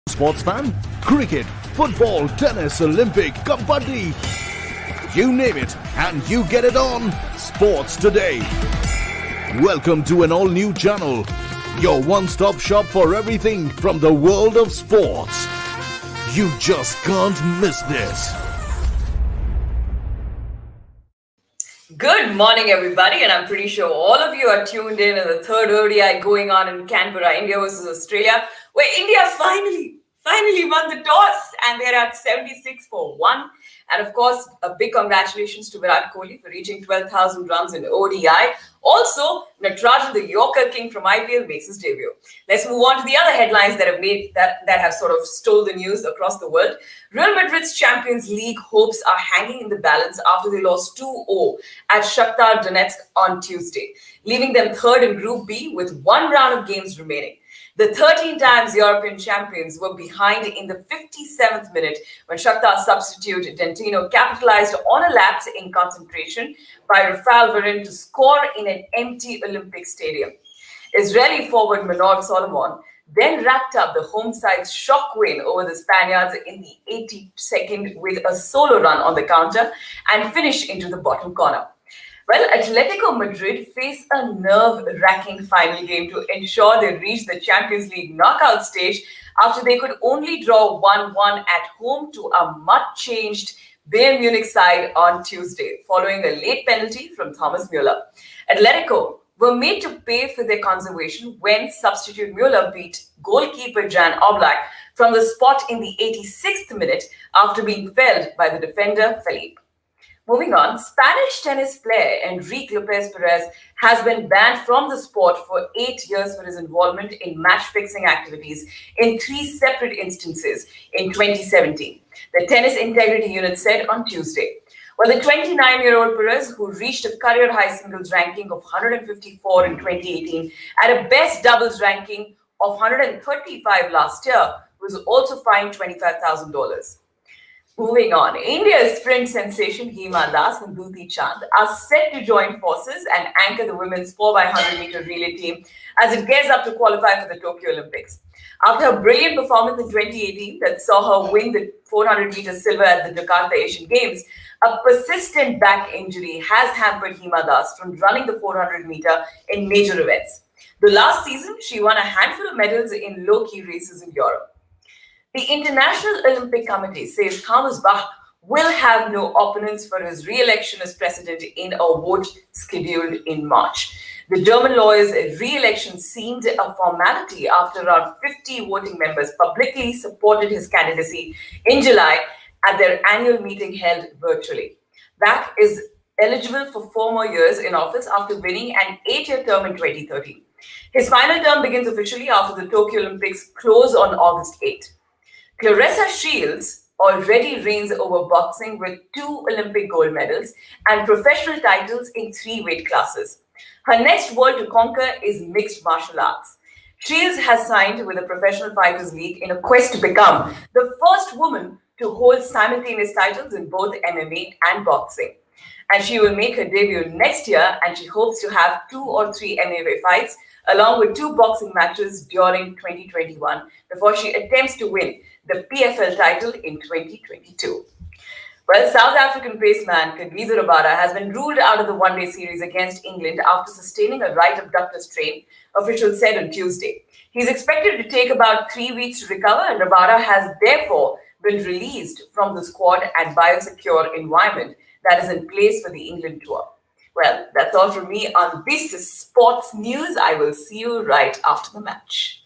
Sports fan? Cricket, football, tennis, Olympic, kabaddi. You name it and you get it on Sports Today. Welcome to an all-new channel. Your one-stop shop for everything from the world of sports. You just can't miss this. Good morning, everybody, and I'm pretty sure all of you are tuned in the third ODI going on in Canberra, India versus Australia, where India finally won the toss, and they're at 76 for 1. And of course, a big congratulations to Virat Kohli for reaching 12,000 runs in ODI. Also, Natarajan, the Yorker King from IPL, makes his debut. Let's move on to the other headlines that have sort of stole the news across the world. Real Madrid's Champions League hopes are hanging in the balance after they lost 2-0 at Shakhtar Donetsk on Tuesday, leaving them third in Group B with one round of games remaining. The 13 times European champions were behind in the 57th minute when Shakhtar substitute Dentino capitalized on a lapse in concentration by Rafael Varane to score in an empty Olympic stadium. Israeli forward Manor Solomon then wrapped up the home side's shock win over the Spaniards in the 82nd with a solo run on the counter and finished into the bottom corner. Well, Atletico Madrid face a nerve-wracking final game to ensure they reach the Champions League knockout stage after they could only draw 1-1 at home to a much-changed Bayern Munich side on Tuesday, following a late penalty from Thomas Mueller. Atletico were made to pay for their conservation when substitute Mueller beat goalkeeper Jan Oblak from the spot in the 86th minute after being felled by the defender Felipe. Moving on, Spanish tennis player Enrique Lopez Perez has been banned from the sport for 8 years for his involvement in match-fixing activities in 3 separate instances in 2017, the Tennis Integrity Unit said on Tuesday. Well, the 29-year-old Perez, who reached a career-high singles ranking of 154 in 2018 at a best doubles ranking of 135 last year, was also fined $25,000. Moving on, India's sprint sensation Hima and Dutee Chand are set to join forces and anchor the women's 4x100-meter relay team as it gears up to qualify for the Tokyo Olympics. After a brilliant performance in 2018 that saw her win the 400-meter silver at the Jakarta Asian Games, a persistent back injury has hampered Hima from running the 400-meter in major events. The last season, she won a handful of medals in low-key races in Europe. The International Olympic Committee says Thomas Bach will have no opponents for his re-election as president in a vote scheduled in March. The German lawyer's re-election seemed a formality after around 50 voting members publicly supported his candidacy in July at their annual meeting held virtually. Bach is eligible for 4 more years in office after winning an 8-year term in 2013. His final term begins officially after the Tokyo Olympics close on August 8. Claressa Shields already reigns over boxing with 2 Olympic gold medals and professional titles in 3 weight classes. Her next world to conquer is mixed martial arts. Shields has signed with the Professional Fighters League in a quest to become the first woman to hold simultaneous titles in both MMA and boxing. And she will make her debut next year, and she hopes to have 2 or 3 MMA fights along with 2 boxing matches during 2021 before she attempts to win the PFL title in 2022. Well, South African paceman Rabada has been ruled out of the one-day series against England after sustaining a right abductor strain, officials said on Tuesday. He's expected to take about 3 weeks to recover, and Rabada has therefore been released from the squad and biosecure environment that is in place for the England tour. Well, that's all from me on this sports news. I will see you right after the match.